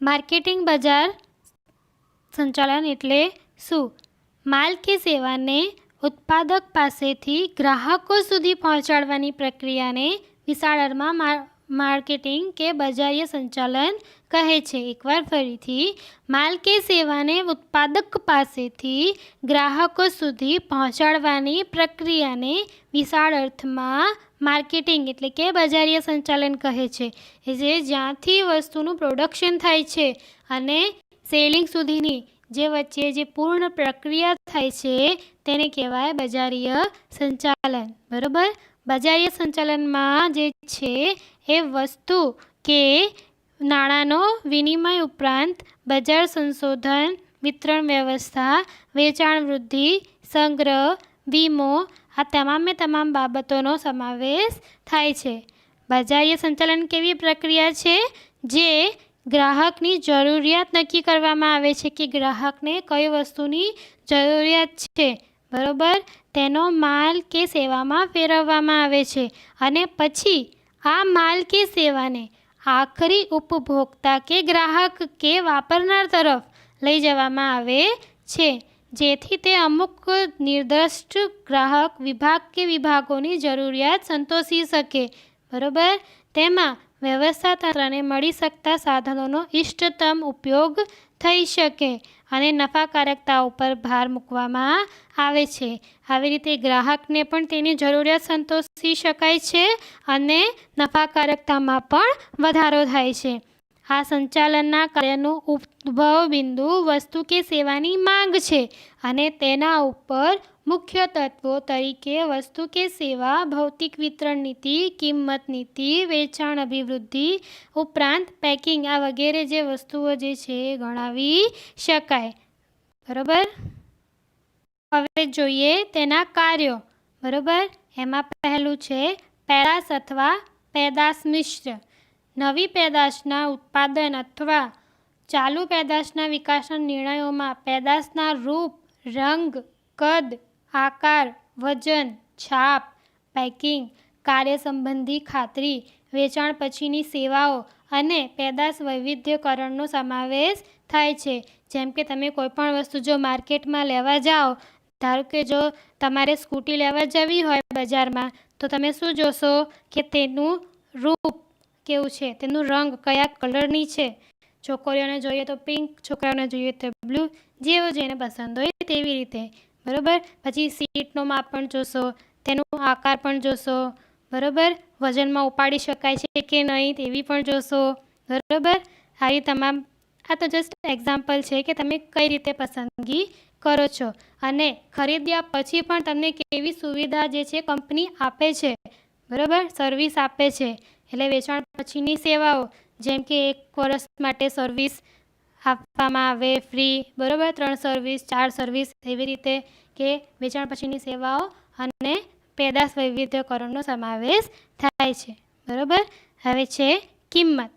Marketing बजार संचालन एटले शुं? माल के सेवाने उत्पादक पासेथी ग्राहकों सुधी पहोंचाडवानी प्रक्रियाने विशाळ अर्थमां मार्केटिंग के बजारिया संचालन कहे छे। एक बार फरीथी, माल के सेवाने उत्पादक पासेथी ग्राहकों सुधी पहोंचाडवानी प्रक्रियाने विशाळ अर्थमां मार्केटिंग एटले के बजारिया संचालन कहे छे। जे ज्यांथी वस्तुनुं प्रोडक्शन थाय छे अने सेलिंग सुधीनी जे वच्चे जे पूर्ण प्रक्रिया थाय छे तेने कहेवाय बजारीय संचालन। बरोबर। बजारीय संचालन में जे छे ए वस्तु के नाणांनो विनिमय उपरांत बजार संशोधन, वितरण व्यवस्था, वेचाण वृद्धि, संग्रह, वीमो आ तमामे तमाम बाबतोनो समावेश थाय छे। बजारीय संचालन केवी प्रक्रिया छे जे ग्राहकनी जरूरियात नक्की करवामां आवे छे कि ग्राहकने कई वस्तुनी जरूरियात छे। बरोबर। तेनो माल के सेवामां फेरववामां आवे छे अने पछी आ माल के सेवाने आखरी उपभोक्ता के ग्राहक के वापरनार तरफ लई जवामां आवे छे, जेथी ते अमुक निर्दिष्ट ग्राहक विभाग के विभागोनी जरूरियात संतोषी सके। बरोबर। तेमां व्यवस्था तंत्रने मळी शकता साधनोनो इष्टतम उपयोग थई शके अने नफाकारकता उपर भार मूकवामां आवे छे। આવી રીતે ગ્રાહકને પણ તેની જરૂરિયાત સંતોષી શકાય છે અને નફાકારકતામાં પણ વધારો થાય છે। આ સંચાલનના કાર્યનું ઉદ્ભવ બિંદુ વસ્તુ કે સેવાની માંગ છે અને તેના ઉપર मुख्य तत्वों तरीके वस्तु के सेवा, भौतिक वितरण नीति, किंमत नीति, वेचाण अभिवृद्धि उपरांत पेकिंग आ वगैरह जे वस्तुओं जे छे गणावी शकाय। बरोबर। हवे जोईए तेना कार्यों। बरोबर। एमां पहेलुं छे पेदाश अथवा पेदाश मिश्र। नवी पेदाशना उत्पादन अथवा चालू पेदाशना विकासना निर्णयों पेदाशना रूप, रंग, कद, आकार, वजन, छाप, पेकिंग, कार्य संबंधी खातरी, वेचाण पछीनी सेवाओं अने पेदाश वैविध्यकरणनो समावेश थाय छे। जेम के तमे कोईपण वस्तु जो मार्केट में लेवा जाओ, धारो के जो तमारे स्कूटी लेवा जवी होय बजार में, तो तमे शुं जोशो कि तेनुं रूप केवुं छे, तेनुं रंग कया कलरनी छे। छोकरीओने जोईए तो पिंक, छोकराओने जोईए तो ब्लू, जेवो जेने पसंद होय तेवी रीते। बरोबर। पछी सीटनो माप पण जोशो, तेनो आकार पण जोशो। बरोबर। वजन में उपाड़ी शकाय छे के नहीं तेवी पण जोशो। बरोबर। आई तमाम आ तो जस्ट एक्जाम्पल छे कि तमे कई रीते पसंदगी करो छो अने खरीद्या पछी पण तमने केवी सुविधा जे छे कंपनी आपे छे। बरोबर। सर्विस आपे छे एटले वेचाण पछीनी सेवाओ, जेम के 1 वर्ष माटे सर्विस आपवामां आवे फ्री। बरोबर। 3 सर्विस, 4 सर्विस एवी रीते के वेचाण पछीनी सेवाओं अने पेदाश वैविध्यकरणनो समावेश थाय छे। बरोबर। हवे छे किंमत।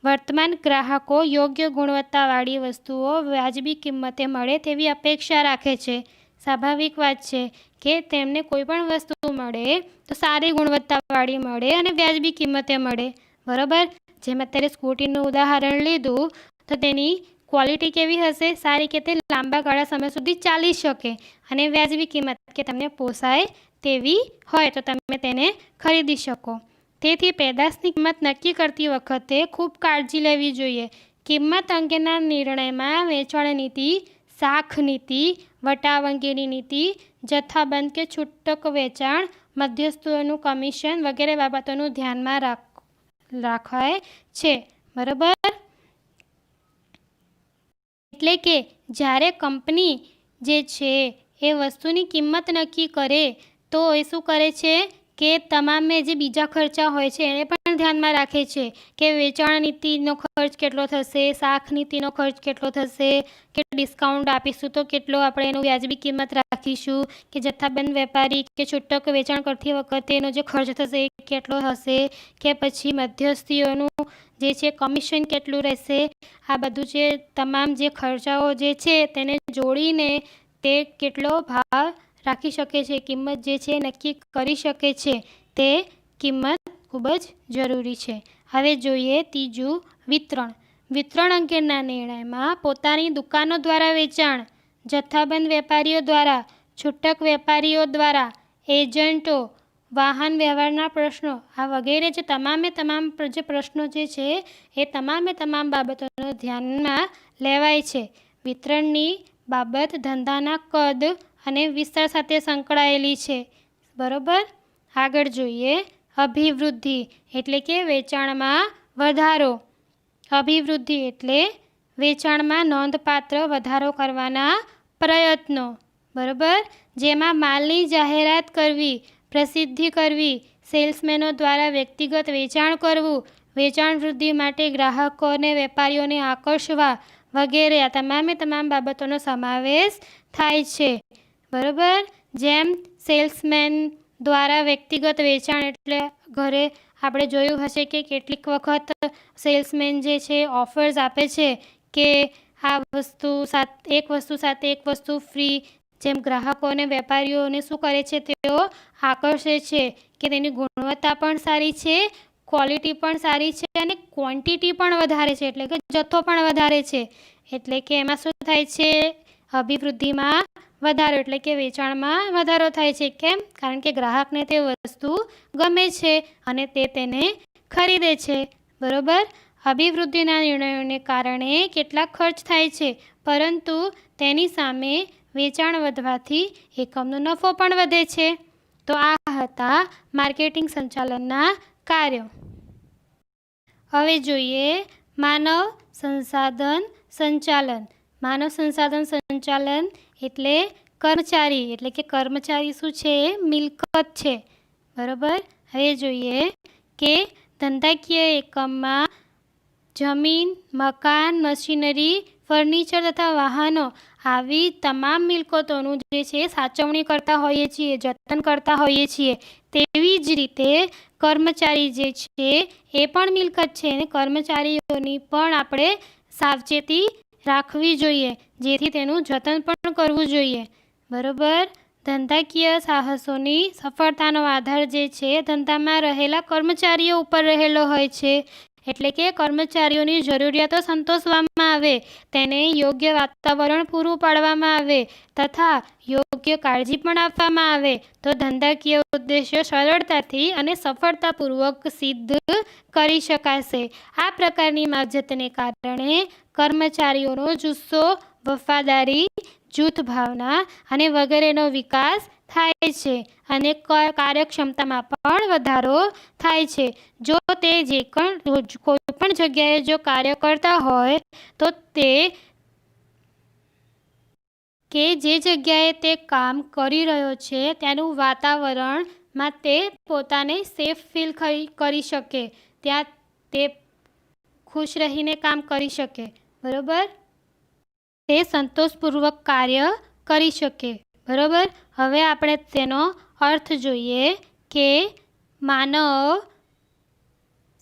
वर्तमान ग्राहको योग्य गुणवत्तावाળી वस्तुओं वाजबी किंमते मळे तेवी अपेक्षा राखे छे। स्वाभाविक वात छे के तेमने कोईपण वस्तु मळे तो सारी गुणवत्तावाળી मळे अने वाजबी किंमते मळे। बरोबर। जेम अत्यारे स्कूटीनुं उदाहरण लीधुं तो तेनी क्वॉलिटी केवी हशे, सारी के ते लांबा गाळा समय सुधी चाली शके अने व्याजबी किंमत के तमने पोसाय तेवी होय तो तमे तेने खरीदी शको। तेथी पेदाशनी किंमत नक्की करती वखते खूब काळजी लेवी जोईए। किंमत अंगेना निर्णयमां वेचाण नीति, साख नीति, वटाव अंगेनी नीति, जथ्थाबंध के छूटक वेचाण, मध्यस्थोनुं कमीशन वगैरह बाबतोनुं ध्यानमां राखाय छे। बरोबर। एटले के ज्यारे कंपनी जे छे ए वस्तुनी किंमत नक्की करे तो ए शुं करे छे के तमामे जे बीजा खर्चा होय छे एने पण ध्यानमां राखे छे के वेचाण नीतिनो खर्च केटलो थशे, साख नीतिनो खर्च केटलो थशे, के डिस्काउंट आपीशुं तो केटलो आपणे एनो व्याजबी किंमत राखीशुं, के जथ्थाबंध वेपारी के छूटक वेचाण करती वखते एनो जे खर्च थशे ए केटलो हशे, के पछी मध्यस्थीओनुं जे छे कमीशन केटલું રહેશે। आ बधुं जे तमाम जे खर्चाओ जे छे तेने जोड़ीने ते केटलो भाव राखी शके छे, किंमत जे छे नक्की करी शके छे, ते किंमत खूब ज जरूरी छे। हवे जोईए तीजું वितरण। વિતરણ અંગેના નિર્ણયમાં પોતાની દુકાનો દ્વારા વેચાણ, જથ્થાબંધ વેપારીઓ દ્વારા, છૂટક વેપારીઓ દ્વારા, એજન્ટો, વાહન વ્યવહારના પ્રશ્નો, આ વગેરે જે તમામે તમામ જે પ્રશ્નો જે છે એ તમામે તમામ બાબતોનો ધ્યાનમાં લેવાય છે. વિતરણની બાબત ધંધાના કદ અને વિસ્તાર સાથે સંકળાયેલી છે. બરોબર. આગળ જોઈએ અભિવૃદ્ધિ એટલે કે વેચાણમાં વધારો. અભિવૃદ્ધિ એટલે વેચાણમાં નોંધપાત્ર વધારો કરવાના પ્રયત્નો. બરોબર. જેમાં માલની જાહેરાત કરવી, પ્રસિદ્ધિ કરવી, સેલ્સમેનો દ્વારા વ્યક્તિગત વેચાણ કરવું, વેચાણ વૃદ્ધિ માટે ગ્રાહકો અને વેપારીઓને આકર્ષવા વગેરે આ તમામે તમામ બાબતોનો સમાવેશ થાય છે. બરોબર. જેમ સેલ્સમેન દ્વારા વ્યક્તિગત વેચાણ એટલે ઘરે આપણે જોયું હશે કે કેટલીક વખત સેલ્સમેન જે છે ઓફર્સ આપે છે કે આ વસ્તુ એક વસ્તુ સાથે એક વસ્તુ ફ્રી. જેમ ગ્રાહકો અને વેપારીઓને શું કરે છે, તેઓ આકર્ષે છે કે તેની ગુણવત્તા પણ સારી છે, ક્વોલિટી પણ સારી છે અને ક્વોન્ટિટી પણ વધારે છે એટલે કે જથ્થો પણ વધારે છે. એટલે કે એમાં શું થાય છે, અભિવૃદ્ધિમાં વધારો એટલે કે વેચાણમાં વધારો થાય છે. કેમ? કારણ કે ગ્રાહકને તે વસ્તુ ગમે છે અને તે તેને ખરીદે છે. બરોબર. અભિવૃદ્ધિના નિર્ણયોને કારણે કેટલાક ખર્ચ થાય છે, પરંતુ તેની સામે વેચાણ વધવાથી એકમનો નફો પણ વધે છે. તો આ હતા માર્કેટિંગ સંચાલનના કાર્યો. હવે જોઈએ માનવ સંસાધન સંચાલન. માનવ સંસાધન સંચાલન એટલે કર્મચારી એટલે કે કર્મચારી શું છે, મિલકત છે. બરોબર. હવે જોઈએ કે ધંધાકીય એકમમાં જમીન, મકાન, મશીનરી, ફર્નિચર તથા વાહનો આવી તમામ મિલકતોનું જે છે સાચવણી કરતા હોઈએ છીએ, જતન કરતા હોઈએ છીએ. તેવી જ રીતે કર્મચારી જે છે એ પણ મિલકત છે અને કર્મચારીઓની પણ આપણે સાવચેતી રાખવી જોઈએ, જેથી તેનું જતન પણ કરવું જોઈએ. બરોબર. ધંધાકીય સાહસોની સફળતાનો આધાર જે છે ધંધામાં રહેલા કર્મચારીઓ ઉપર રહેલો હોય છે. એટલે કે કર્મચારીઓની જરૂરિયાતો સંતોષવામાં આવે, તેને યોગ્ય વાતાવરણ પૂરું પાડવામાં આવે તથા યોગ્ય કાળજી પણ આપવામાં આવે તો ધંધાકીય ઉદ્દેશ્યો સરળતાથી અને સફળતાપૂર્વક સિદ્ધ કરી શકાશે. આ પ્રકારની માવજતને કારણે કર્મચારીઓનો જુસ્સો, વફાદારી, જૂથ ભાવના અને વગેરેનો વિકાસ થાય છે અને કાર્યક્ષમતામાં પણ વધારો થાય છે. જો તે કોઈ પણ જગ્યાએ જો કાર્ય કરતા હોય તો તે કે જે જગ્યાએ તે કામ કરી રહ્યો છે ત્યાંનું વાતાવરણમાં તે પોતાને સેફ ફીલ કરી શકે, ત્યાં તે ખુશ રહીને કામ કરી શકે. બરોબર. તે સંતોષપૂર્વક કાર્ય કરી શકે. બરોબર. હવે આપણે તેનો અર્થ જોઈએ કે માનવ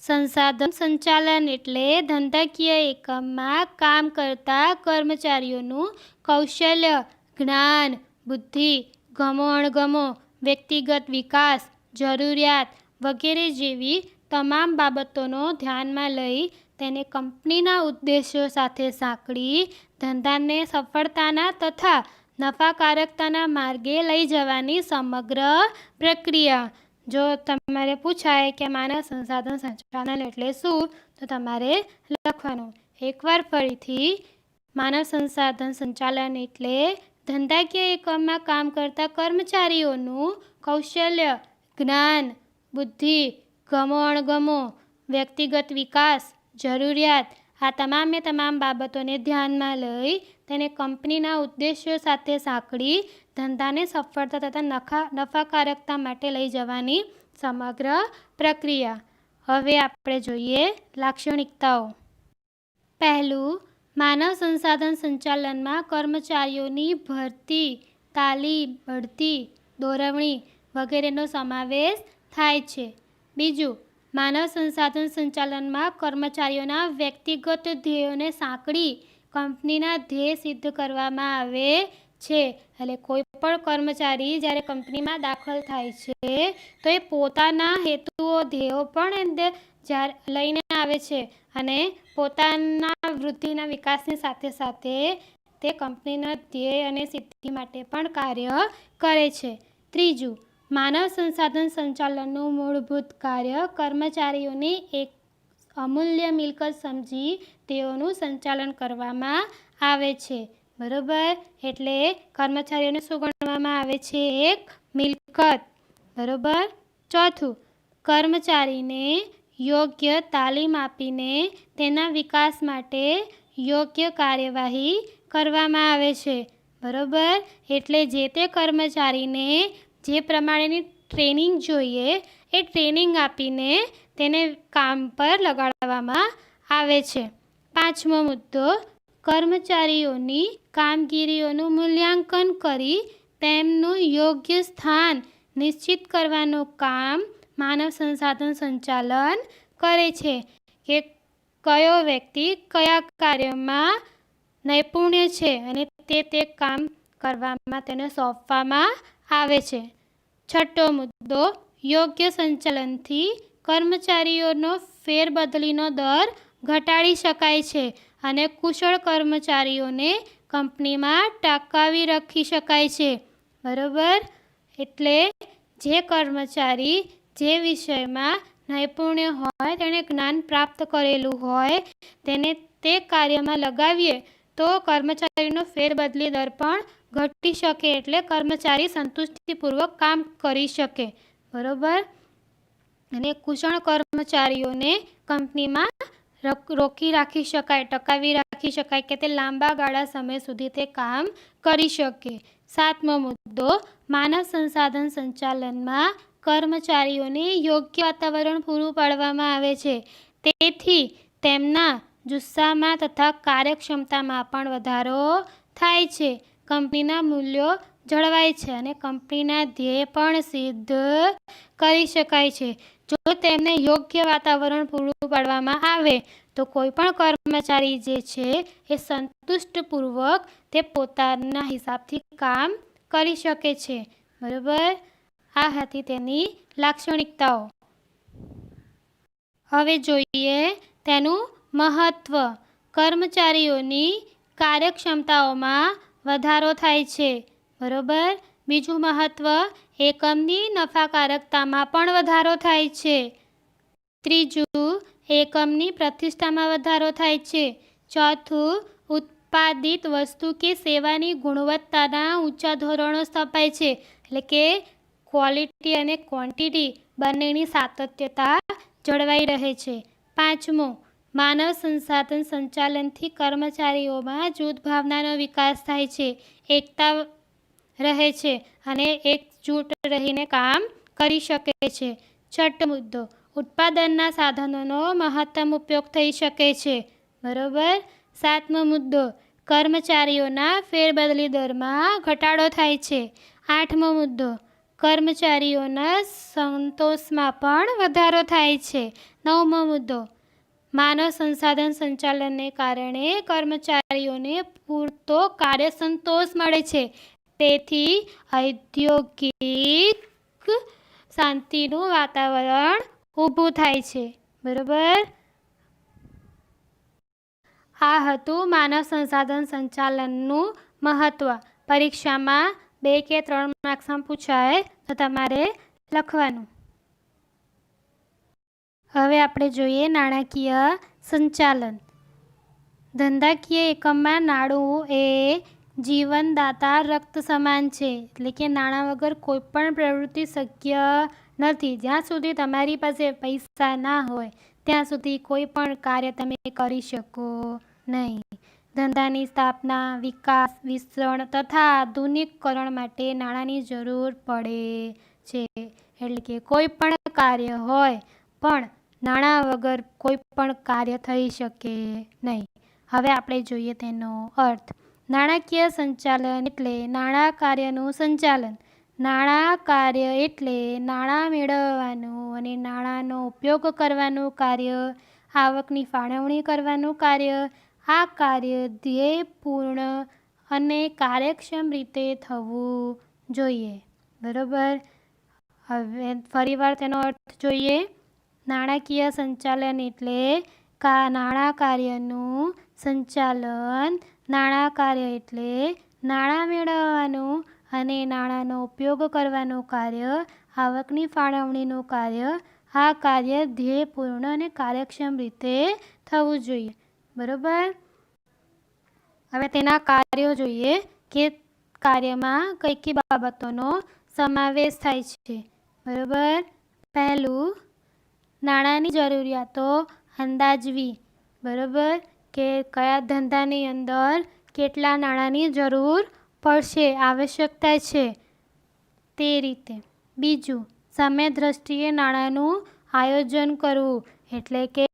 સંસાધન સંચાલન એટલે ધંધાકીય એકમમાં કામ કરતા કર્મચારીઓનું કૌશલ્ય, જ્ઞાન, બુદ્ધિ, ગમો અણગમો, વ્યક્તિગત વિકાસ, જરૂરિયાત વગેરે જેવી તમામ બાબતોનો ધ્યાનમાં લઈ તેને કંપનીના ઉદ્દેશ્યો સાથે સાંકળી ધંધાને સફળતાના તથા નફાકારકતાના માર્ગે લઈ જવાની સમગ્ર પ્રક્રિયા. જો તમારે પૂછાય કે માનવ સંસાધન સંચાલન એટલે શું, તો તમારે લખવાનું. એકવાર ફરીથી, માનવ સંસાધન સંચાલન એટલે ધંધાકીય એકમમાં કામ કરતા કર્મચારીઓનું કૌશલ્ય, જ્ઞાન, બુદ્ધિ, ગમો અણગમો, વ્યક્તિગત વિકાસ, જરૂરિયાત આ તમામે તમામ બાબતોને ધ્યાનમાં લઈ તેને કંપનીના ઉદ્દેશ્યો સાથે સાંકળી ધંધાને સફળતા તથા નફાકારકતા માટે લઈ જવાની સમગ્ર પ્રક્રિયા. હવે આપણે જોઈએ લાક્ષણિકતાઓ. પહેલું, માનવ સંસાધન સંચાલનમાં કર્મચારીઓની ભરતી, તાલીમ, બઢતી, દોરવણી વગેરેનો સમાવેશ થાય છે. બીજું, માનવ સંસાધન સંચાલનમાં કર્મચારીઓના વ્યક્તિગત ધ્યેયોને સાંકળી કંપનીના ધ્યેય સિદ્ધ કરવામાં આવે છે. એટલે કોઈ પણ કર્મચારી જ્યારે કંપનીમાં દાખલ થાય છે તો એ પોતાના હેતુઓ, ધ્યેયો પણ લઈને આવે છે અને પોતાના વૃદ્ધિના વિકાસની સાથે સાથે તે કંપનીના ધ્યેય અને સિદ્ધિ માટે પણ કાર્ય કરે છે. ત્રીજું, માનવ સંસાધન સંચાલનનું મૂળભૂત કાર્ય કર્મચારીઓની એક અમૂલ્ય મિલકત સમજી તેઓનું સંચાલન કરવામાં આવે છે. બરોબર, એટલે કર્મચારીઓને શું ગણવામાં આવે છે? એક મિલકત. બરોબર. ચોથું, કર્મચારીને યોગ્ય તાલીમ આપીને તેના વિકાસ માટે યોગ્ય કાર્યવાહી કરવામાં આવે છે. બરોબર, એટલે જે તે કર્મચારીને જે પ્રમાણેની ટ્રેનિંગ જોઈએ એ ટ્રેનિંગ આપીને તેને કામ પર લગાડવામાં આવે છે. પાંચમો મુદ્દો, કર્મચારીઓની કામગીરીઓનું મૂલ્યાંકન કરી તેમનું યોગ્ય સ્થાન નિશ્ચિત કરવાનું કામ માનવ સંસાધન સંચાલન કરે છે. કે કયો વ્યક્તિ કયા કાર્યમાં નૈપુણ્ય છે અને તે કામ કરવામાં તેને સોંપવામાં આવે છે. છઠ્ઠો મુદ્દો, યોગ્ય સંચાલનથી કર્મચારીઓનો ફેરબદલીનો દર ઘટાડી શકાય છે અને કુશળ કર્મચારીઓને કંપનીમાં ટકાવી રાખી શકાય છે. બરોબર, એટલે જે કર્મચારી જે વિષયમાં નૈપુણ્ય હોય, તેણે જ્ઞાન પ્રાપ્ત કરેલું હોય, તેને તે કાર્યમાં લગાવીએ તો કર્મચારીનો ફેરબદલી દર પણ ઘટી શકે, એટલે કર્મચારી સંતુષ્ટિપૂર્વક કામ કરી શકે. બરોબર, અને કુશળ કર્મચારીઓને કંપનીમાં રોકી રાખી શકાય, ટકાવી રાખી શકાય કે તે લાંબા ગાળા સમય સુધી તે કામ કરી શકે. સાતમો મુદ્દો, માનવ સંસાધન સંચાલનમાં કર્મચારીઓને યોગ્ય વાતાવરણ પૂરું પાડવામાં આવે છે. તેથી તેમના જુસ્સામાં તથા કાર્યક્ષમતામાં પણ વધારો થાય છે. કંપનીના મૂલ્યો જળવાય છે અને કંપનીના ધ્યેય પણ સિદ્ધ કરી શકાય છે. જો તેમને યોગ્ય વાતાવરણ પૂરું પાડવામાં આવે તો કોઈ પણ કર્મચારી જે છે એ સંતુષ્ટપૂર્વક તે પોતાના હિસાબથી કામ કરી શકે છે. બરાબર, આ હતી તેની લાક્ષણિકતાઓ. હવે જોઈએ તેનું મહત્વ. કર્મચારીઓની કાર્યક્ષમતાઓમાં વધારો થાય છે. બરોબર, બીજું મહત્વ, એકમની નફાકારકતામાં પણ વધારો થાય છે. ત્રીજું, એકમની પ્રતિષ્ઠામાં વધારો થાય છે. ચોથું, ઉત્પાદિત વસ્તુ કે સેવાની ગુણવત્તાના ઊંચા ધોરણો સ્થપાય છે, એટલે કે ક્વોલિટી અને ક્વોન્ટિટી બંનેની સાતત્યતા જળવાઈ રહે છે. પાંચમું, માનવ સંસાધન સંચાલનથી કર્મચારીઓમાં જૂથ ભાવનાનો વિકાસ થાય છે, એકતા રહે છે અને એકજૂટ રહીને કામ કરી શકે છે. છઠ્ઠો મુદ્દો, ઉત્પાદનના સાધનોનો મહત્તમ ઉપયોગ થઈ શકે છે. બરોબર. સાતમો મુદ્દો, કર્મચારીઓના ફેરબદલી દરમાં ઘટાડો થાય છે. આઠમો મુદ્દો, કર્મચારીઓના સંતોષમાં પણ વધારો થાય છે. નવમો મુદ્દો, માનવ સંસાધન સંચાલનને કારણે કર્મચારીઓને પૂરતો કાર્યસંતોષ મળે છે. તેથી ઔદ્યોગિક શાંતિનું વાતાવરણ ઊભું થાય છે. બરોબર, આ હતું માનવ સંસાધન સંચાલનનું મહત્વ. પરીક્ષામાં 2 કે 3 માર્ક્સમાં પૂછાય તો તમારે લખવાનું. હવે આપણે જોઈએ નાણાકીય સંચાલન. ધંધાકીય એકમમાં નાણું એ જીવનદાતા રક્ત સમાન છે, એટલે કે નાણાં વગર કોઈ પણ પ્રવૃત્તિ શક્ય નથી. જ્યાં સુધી તમારી પાસે પૈસા ના હોય ત્યાં સુધી કોઈ પણ કાર્ય તમે કરી શકો નહીં. ધંધાની સ્થાપના, વિકાસ, વિસ્તરણ તથા આધુનિકીકરણ માટે નાણાંની જરૂર પડે છે. એટલે કે કોઈ પણ કાર્ય હોય પણ નાણાં વગર કોઈ પણ કાર્ય થઈ શકે નહીં. હવે આપણે જોઈએ તેનો અર્થ. નાણાકીય સંચાલન એટલે નાણાં કાર્યનું સંચાલન. નાણાં કાર્ય એટલે નાણાં મેળવવાનું અને નાણાંનો ઉપયોગ કરવાનું કાર્ય, આવકની ફાળવણી કરવાનું કાર્ય. આ કાર્ય ધ્યેયપૂર્ણ અને કાર્યક્ષમ રીતે થવું જોઈએ. બરોબર, હવે ફરીવાર તેનો અર્થ જોઈએ. નાણાકીય સંચાલન એટલે નાણાં કાર્યનું સંચાલન. નાણાં કાર્ય એટલે નાણાં મેળવવાનું અને નાણાંનો ઉપયોગ કરવાનું કાર્ય, આવકની ફાળવણીનું કાર્ય. આ કાર્ય ધ્યેયપૂર્ણ અને કાર્યક્ષમ રીતે થવું જોઈએ. બરાબર. હવે તેના કાર્યો જોઈએ કે કાર્યમાં કઈ કઈ બાબતોનો સમાવેશ થાય છે. બરાબર. પહેલું, નાણાંની જરૂરિયાતો અંદાજવી. બરાબર, કે કયા ધંધાની અંદર કેટલા નાણાંની જરૂર પડશે, આવશ્યકતા છે તે રીતે. બીજું, સમય દ્રષ્ટિએ નાણાંનું આયોજન કરવું, એટલે કે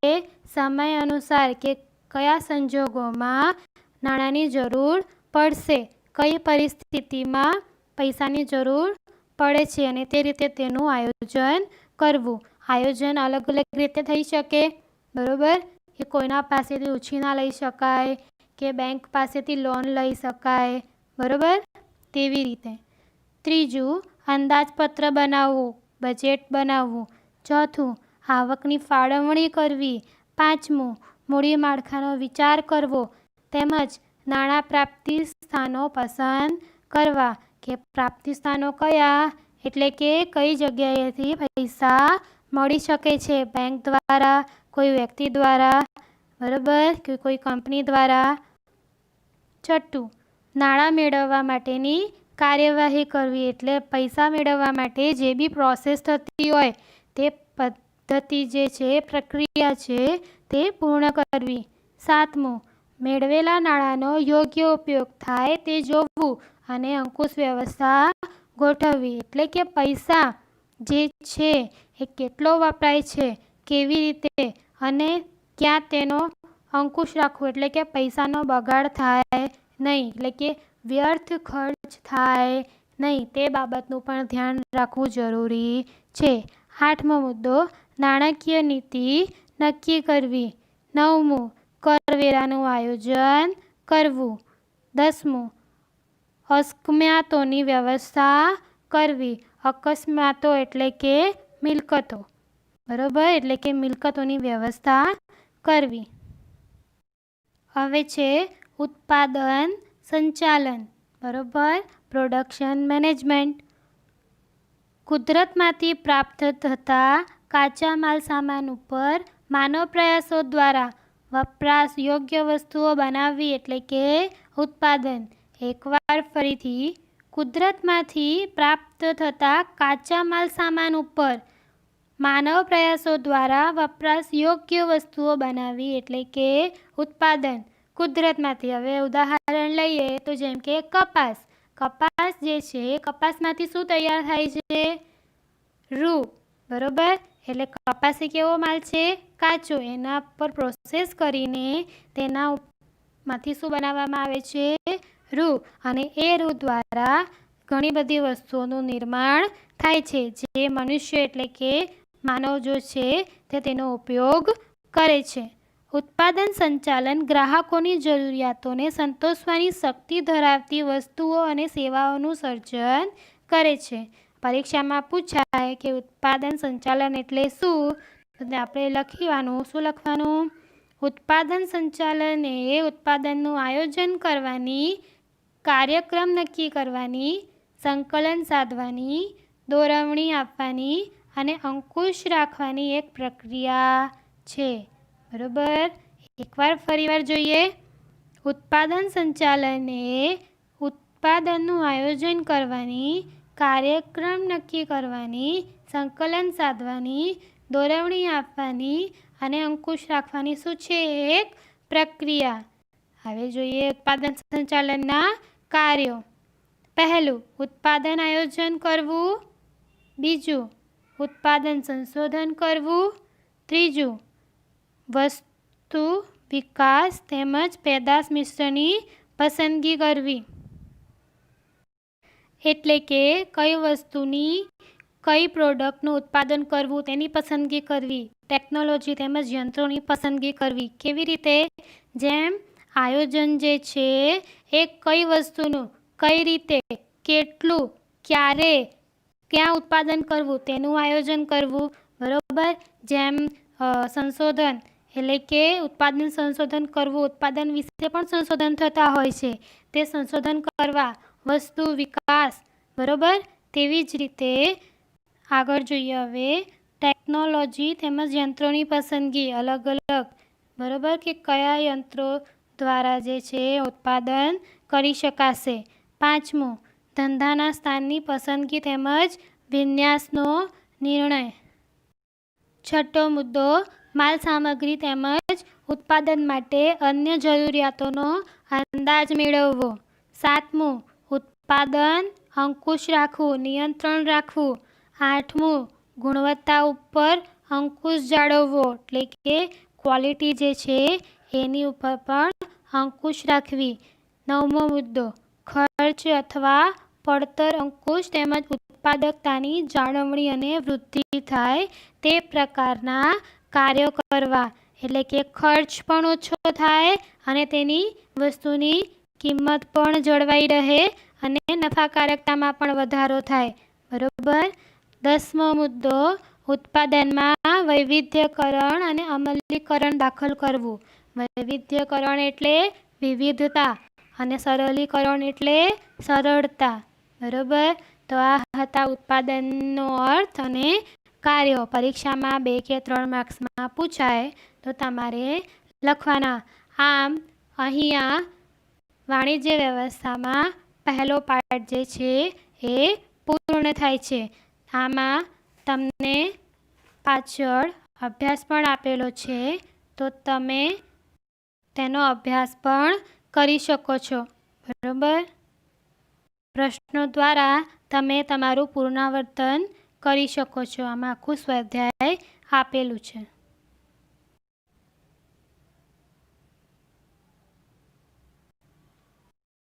સમય અનુસાર કે કયા સંજોગોમાં નાણાંની જરૂર પડશે, કઈ પરિસ્થિતિમાં પૈસાની જરૂર પડે છે અને તે રીતે તેનું આયોજન કરવું. આયોજન અલગ અલગ રીતે થઈ શકે. બરાબર, કે કોઈના પાસેથી ઉછીના લઈ શકાય કે બેંક પાસેથી લોન લઈ શકાય. બરાબર, તેવી રીતે. ત્રીજું, અંદાજપત્ર બનાવવું, બજેટ બનાવવું. ચોથું, આવકની ફાળવણી કરવી. પાંચમું, મૂડી માળખાનો વિચાર કરવો તેમજ નાણાં પ્રાપ્તિ સ્થાનો પસંદ કરવા, કે પ્રાપ્તિ સ્થાનો કયા, એટલે કે કઈ જગ્યાએથી પૈસા મળી શકે છે, બેંક દ્વારા, કોઈ વ્યક્તિ દ્વારા. બરાબર, કે કોઈ કંપની દ્વારા. છઠ્ઠું, નાણાં મેળવવા માટેની કાર્યવાહી કરવી, એટલે પૈસા મેળવવા માટે જે બી પ્રોસેસ થતી હોય તે પદ્ધતિ જે છે, પ્રક્રિયા છે તે પૂર્ણ કરવી. સાતમું, મેળવેલા નાણાંનો યોગ્ય ઉપયોગ થાય તે જોવું અને અંકુશ વ્યવસ્થા ગોઠવવી, એટલે કે પૈસા જે છે એ કેટલો વપરાય છે, કેવી રીતે અને ક્યાં તેનો અંકુશ રાખવો, એટલે કે પૈસાનો બગાડ થાય નહીં, એટલે કે વ્યર્થ ખર્ચ થાય નહીં, તે બાબતનું પણ ધ્યાન રાખવું જરૂરી છે. આઠમો મુદ્દો, નાણાકીય નીતિ નક્કી કરવી. નવમું, કરવેરાનું આયોજન કરવું. 10મું, અસ્કયામતોની વ્યવસ્થા કરવી. અકસ્માતો એટલે કે મિલકતો. બરાબર, એટલે કે મિલકતોની વ્યવસ્થા કરવી. હવે છે ઉત્પાદન સંચાલન. બરાબર, પ્રોડક્શન મેનેજમેન્ટ. કુદરતમાંથી પ્રાપ્ત થતા કાચા માલ સામાન ઉપર માનવ પ્રયાસો દ્વારા વપરાશ યોગ્ય વસ્તુઓ બનાવવી, એટલે કે ઉત્પાદન. એકવાર ફરીથી, કુદરતમાંથી પ્રાપ્ત થતા કાચા માલ સામાન ઉપર માનવ પ્રયાસો દ્વારા વપરાશ યોગ્ય વસ્તુઓ બનાવવી, એટલે કે ઉત્પાદન. કુદરતમાંથી, હવે ઉદાહરણ લઈએ તો જેમ કે કપાસ. કપાસ જે છે, કપાસમાંથી શું તૈયાર થાય છે? રૂ. બરાબર, એટલે કપાસ એ કેવો માલ છે? કાચો. એના પર પ્રોસેસ કરીને તેનામાંથી શું બનાવવામાં આવે છે? રૂ. અને એ રૂ દ્વારા ઘણી બધી વસ્તુઓનું નિર્માણ થાય છે, જે મનુષ્ય એટલે કે માનવ જો છે તે તેનો ઉપયોગ કરે છે. ઉત્પાદન સંચાલન ગ્રાહકોની જરૂરિયાતોને સંતોષવાની શક્તિ ધરાવતી વસ્તુઓ અને સેવાઓનું સર્જન કરે છે. પરીક્ષામાં પૂછાય કે ઉત્પાદન સંચાલન એટલે શું, તો આપણે લખવાનું, શું લખવાનું? ઉત્પાદન સંચાલન એ ઉત્પાદનનું આયોજન કરવાની, કાર્યક્રમ નક્કી કરવાની, સંકલન સાધવાની, દોરવણી આપવાની અને અંકુશ રાખવાની એક પ્રક્રિયા છે. બરાબર, એકવાર ફરીવાર જોઈએ. ઉત્પાદન સંચાલન એ ઉત્પાદનનું આયોજન કરવાની, કાર્યક્રમ નક્કી કરવાની, સંકલન સાધવાની, દોરવણી આપવાની અને અંકુશ રાખવાની શું છે? એક પ્રક્રિયા. હવે જોઈએ ઉત્પાદન સંચાલનના કાર્યો. પહેલું, ઉત્પાદન આયોજન કરવું. બીજું, ઉત્પાદન સંશોધન કરવું. ત્રીજું, વસ્તુ વિકાસ તેમજ પેદાશ મિશ્રની પસંદગી કરવી, એટલે કે કઈ વસ્તુની, કઈ પ્રોડક્ટનું ઉત્પાદન કરવું તેની પસંદગી કરવી. ટેકનોલોજી તેમજ યંત્રોની પસંદગી કરવી. કેવી રીતે? જેમ આયોજન જે છે એ કઈ વસ્તુનું, કઈ રીતે, કેટલું, ક્યારે, ક્યાં ઉત્પાદન કરવું તેનું આયોજન કરવું. બરાબર, જેમ સંશોધન એટલે કે ઉત્પાદન સંશોધન કરવું, ઉત્પાદન વિશે પણ સંશોધન થતા હોય છે, તે સંશોધન કરવા, વસ્તુ વિકાસ, બરોબર. તેવી જ રીતે આગળ જોઈએ હવે ટેકનોલોજી તેમજ યંત્રોની પસંદગી અલગ અલગ, બરોબર, કે કયા યંત્રો દ્વારા જે છે ઉત્પાદન કરી શકાશે. પાંચમું, ધંધાના સ્થાનની પસંદગી તેમજ વિન્યાસનો નિર્ણય. છઠ્ઠો મુદ્દો, માલ સામગ્રી તેમજ ઉત્પાદન માટે અન્ય જરૂરિયાતોનો અંદાજ મેળવવો. સાતમું, ઉત્પાદન અંકુશ રાખવું, નિયંત્રણ રાખવું. આઠમું, ગુણવત્તા ઉપર અંકુશ જાળવવો, એટલે કે ક્વોલિટી જે છે એની ઉપર પણ અંકુશ રાખવી. નવમો મુદ્દો, ખર્ચ અથવા પડતર અંકુશ તેમજ ઉત્પાદકતાની જાળવણી અને વૃદ્ધિ થાય તે પ્રકારના કાર્યો કરવા, એટલે કે ખર્ચ પણ ઓછો થાય અને તેની વસ્તુની કિંમત પણ જળવાઈ રહે અને નફાકારકતામાં પણ વધારો થાય, બરોબર. 10મો મુદ્દો, ઉત્પાદનમાં વૈવિધ્યકરણ અને અમલીકરણ દાખલ કરવું. વૈવિધ્યકરણ એટલે વિવિધતા અને સરળીકરણ એટલે સરળતા, બરોબર. તો આ હતા ઉત્પાદનનો અર્થ અને કાર્યો. પરીક્ષામાં 2 કે 3 માર્ક્સમાં પૂછાય તો તમારે લખવાના. આમ અહીંયા વાણિજ્ય વ્યવસ્થામાં પહેલો પાઠ જે છે એ પૂર્ણ થાય છે. આમાં તમને પાછળ અભ્યાસ પણ આપેલો છે, તો તમે તેનો અભ્યાસ પણ કરી શકો છો, બરોબર. પ્રશ્નો દ્વારા તમે તમારું પુનરાવર્તન કરી શકો છો. આમાં આખું સ્વાધ્યાય આપેલું છે.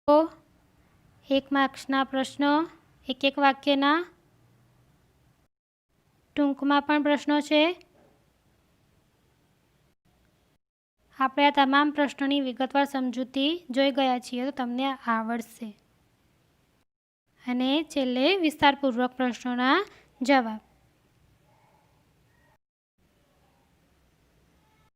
તો 1 માર્ક્સના પ્રશ્નો, એક વાક્યના, ટૂંકમાં પણ પ્રશ્નો છે. આપણે આ તમામ પ્રશ્નોની વિગતવાર સમજૂતી જોઈ ગયા છીએ, તો તમને આવડશે. અને છેલ્લે વિસ્તારપૂર્વક પ્રશ્નોના જવાબ.